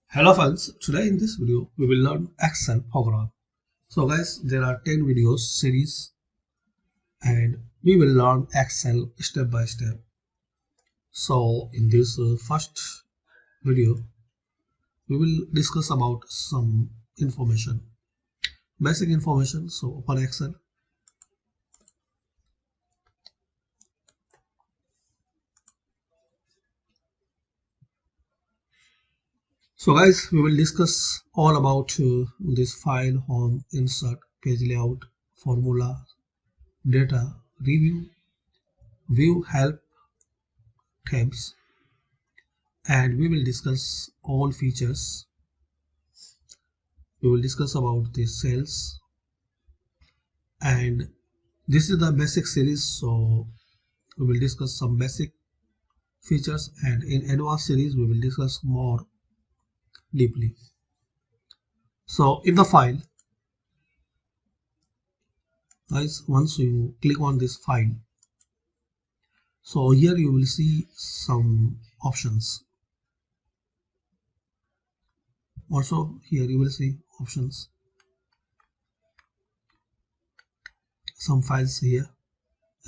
Hello friends, today in this video we will learn Excel program. So guys, there are 10 videos series and we will learn Excel step by step. So in this first video we will discuss about some information, basic information. So open Excel. So guys, we will discuss all about this file, home, insert, page layout, formula, data, review, view, help, tabs, and we will discuss all features. We will discuss about the cells, and this is the basic series, so we will discuss some basic features, and in advanced series we will discuss more deeply. So in the file, guys, once you click on this file, so here you will see some options. Also here you will see options, some files here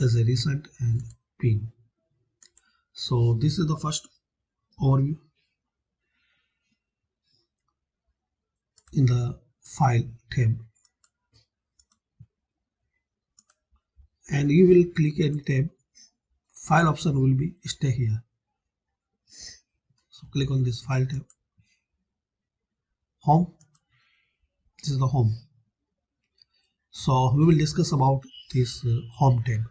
as a recent and pin. So this is the first overview. In the file tab, and you will click any tab, file option will be stay here. So click on this file tab, home. This is the home. So we will discuss about this home tab.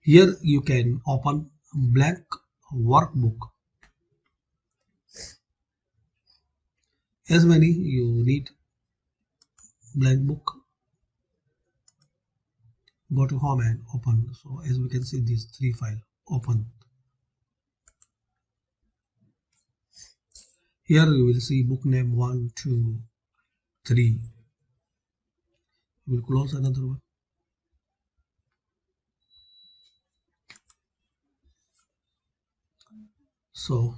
Here you can open blank workbook, as many you need blank book. Go to home and open. So as we can see, these three files open. Here you will see book name 1, 2, 3. We will close another one. So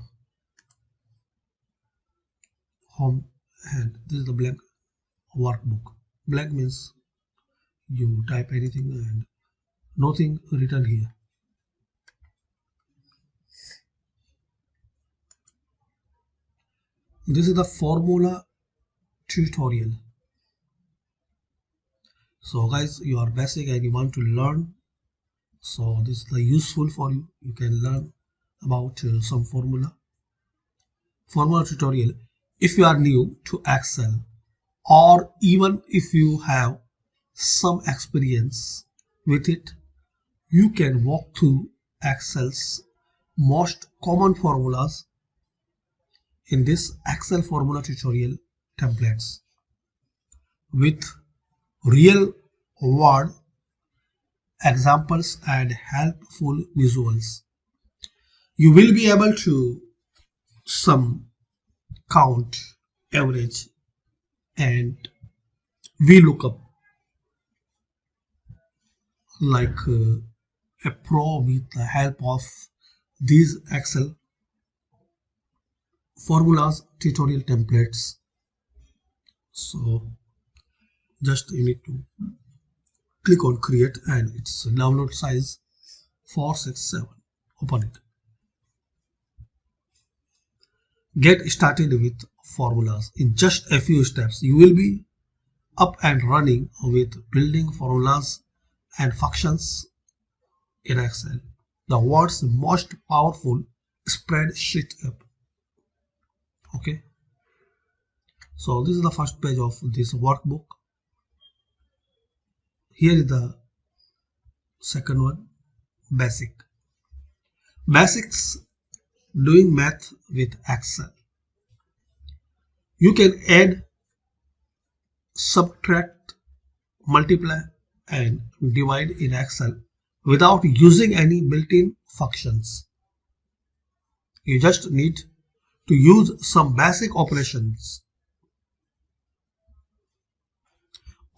home, and this is the blank workbook. Blank means you type anything and nothing written here. This is the formula tutorial. So guys, you are basic and you want to learn, so this is the useful for you. You can learn about some formula tutorial. If you are new to Excel, or even if you have some experience with it, you can walk through Excel's most common formulas in this Excel formula tutorial templates with real world examples and helpful visuals. You will be able to sum, count, average, and VLOOKUP like a pro with the help of these Excel formulas tutorial templates. So just you need to click on create, and it's download size 467. Open it. Get started with formulas. In just a few steps you will be up and running with building formulas and functions in Excel, the world's most powerful spreadsheet app. Okay, so this is the first page of this workbook. Here is the second one, basics doing math with Excel. You can add, subtract, multiply, and divide in Excel without using any built-in functions. You just need to use some basic operations.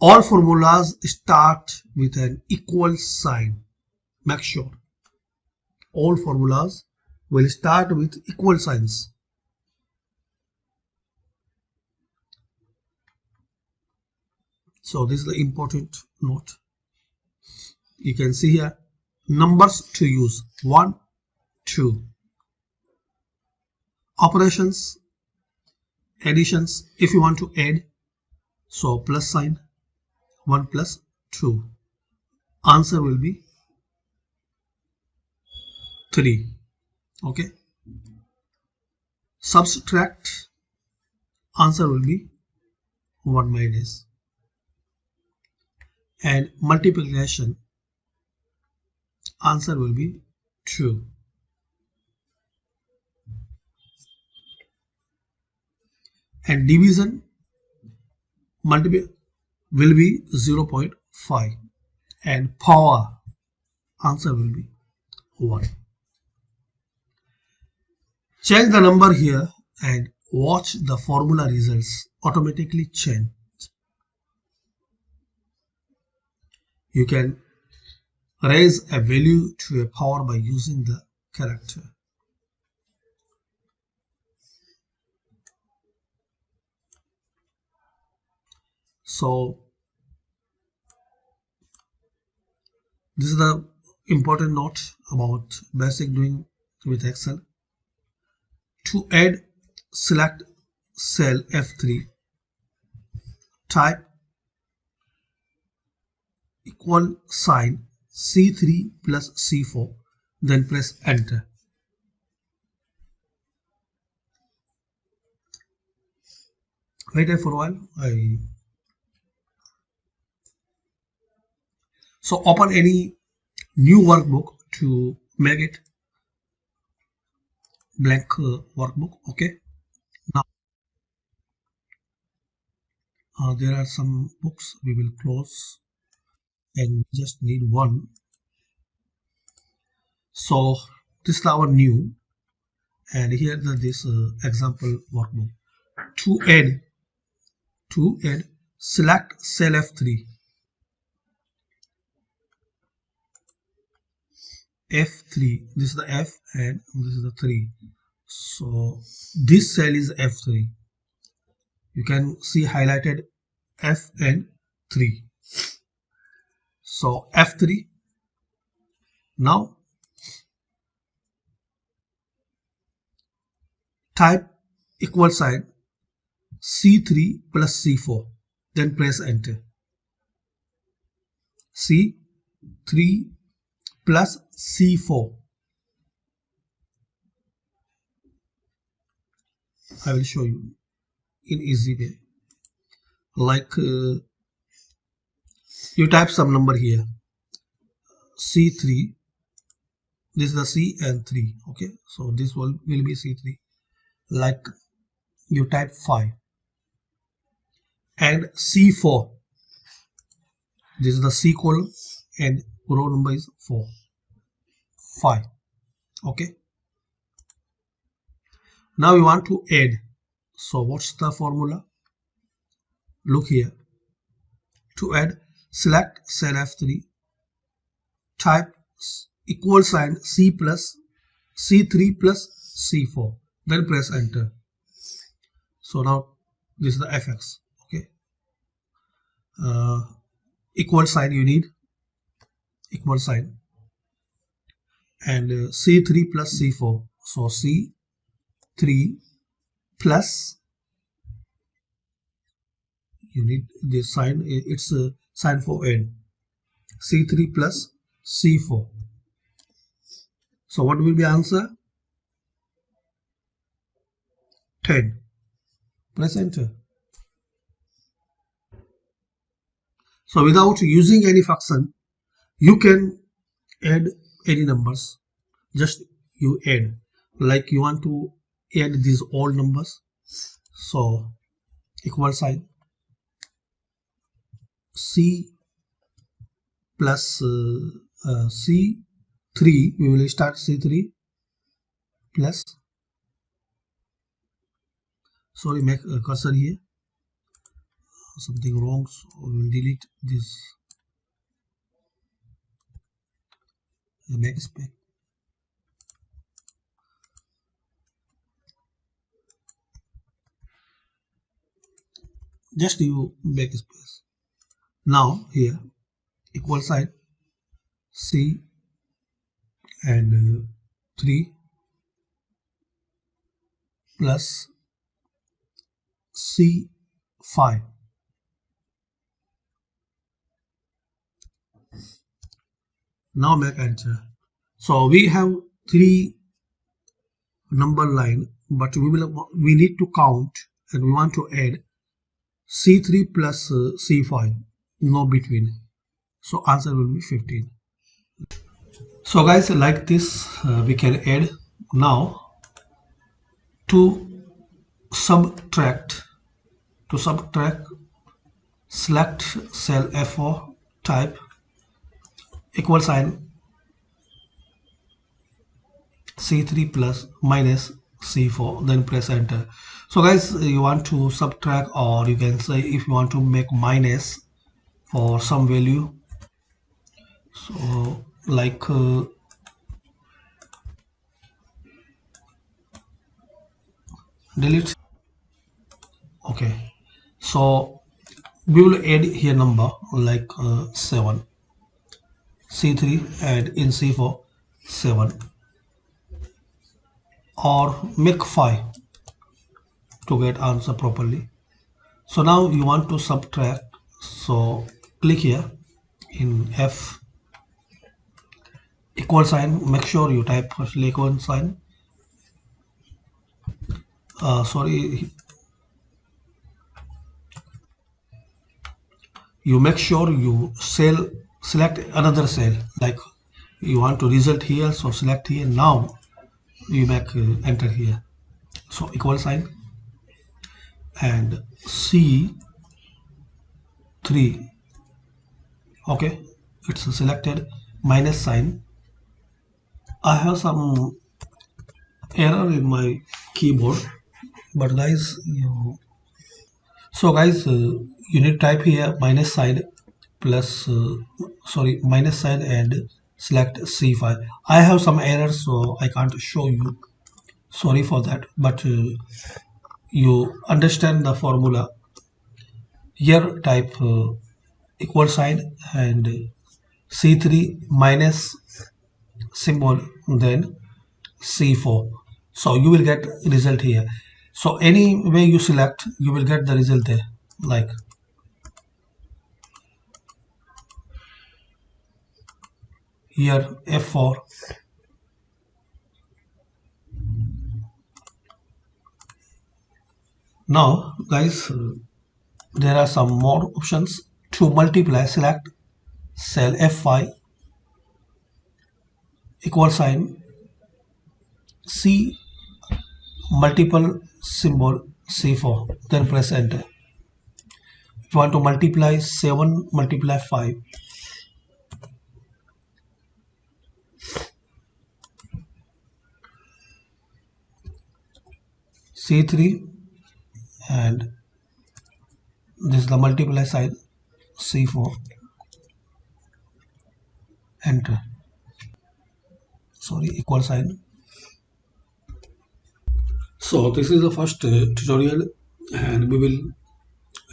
All formulas start with an equal sign. Make sure all formulas will start with equal signs. So this is the important note. You can see here numbers to use: 1, 2. Operations, additions, if you want to add, so plus sign, 1 plus 2. Answer will be 3. Okay. Subtract, answer will be 1 minus. And multiplication, answer will be 2. And division, multiple will be 0.5. And power, answer will be 1. Change the number here and watch the formula results automatically change. You can raise a value to a power by using the character. So this is the important note about basic doing with Excel. To add, select cell F3, type equal sign C3 plus C4, then press enter. Wait for a while. So open any new workbook to make it blank workbook. Okay. Now there are some books we will close and just need one. So this is our new, and here this example workbook. To add, select cell F3. F3. This is the F and this is the 3. So this cell is F3. You can see highlighted F and 3. So F3. Now type equal sign C3 plus C4, then press enter. C3 plus C4. I will show you in easy way. Like you type some number here, C3. This is the C and 3. Okay, so this will be C3. Like you type 5 and C4. This is the C column and row number is 4. 5. Okay. Now we want to add. So what's the formula? Look here. To add, select cell F3, type equal sign C3 plus C4, then press enter. So now this is the fx. Okay. Equal sign you need, equal sign, and C3 plus C4. So C3 plus, you need this sign, it's a sign for n, C3 plus C4. So what will be answer? 10. Press enter. So without using any function, you can add any numbers. Just you add, like you want to add these all numbers. So equal sign C plus C3, we will start C3 plus, sorry, make a cursor here, something wrong, so we will delete this backspace. Just you backspace. Now here equal sign C and 3 plus C5. Now make enter. So we have three number line, but we need to count and we want to add C3 plus C5, no between. So answer will be 15. So guys, like this we can add. Now to subtract, select cell F4, type equal sign C3 plus minus C4, then press enter. So guys, you want to subtract, or you can say if you want to make minus for some value, so like delete. Okay, so we will add here number like 7, C3 add in C4 7, or make 5 to get answer properly. So now you want to subtract, so click here in F, equal sign, make sure you type firstly equal sign, sorry, you make sure you select another cell, like you want to result here, so select here. Now you make enter here, so equal sign and C3. Okay, it's selected, minus sign. I have some error in my keyboard, but guys, you need to type here minus sign plus minus sign and select C5. I have some errors, so I can't show you, sorry for that, but you understand the formula. Here type equal sign and C3 minus symbol, then C4, so you will get result here. So any way you select, you will get the result there, like here F4. Now guys, there are some more options. To multiply, select cell F5, equal sign C multiple symbol C4, then press enter. If you want to multiply 7 multiply 5, C3 and this is the multiply sign C4, enter, sorry, equal sign. So this is the first tutorial, and we will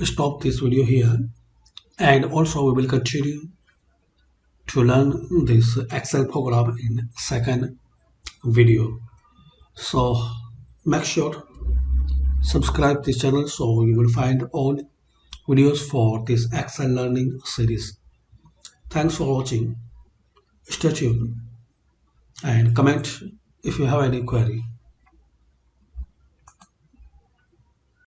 stop this video here, and also we will continue to learn this Excel program in second video. So make sure subscribe this channel, so you will find all videos for this Excel learning series. Thanks for watching. Stay tuned and comment if you have any query.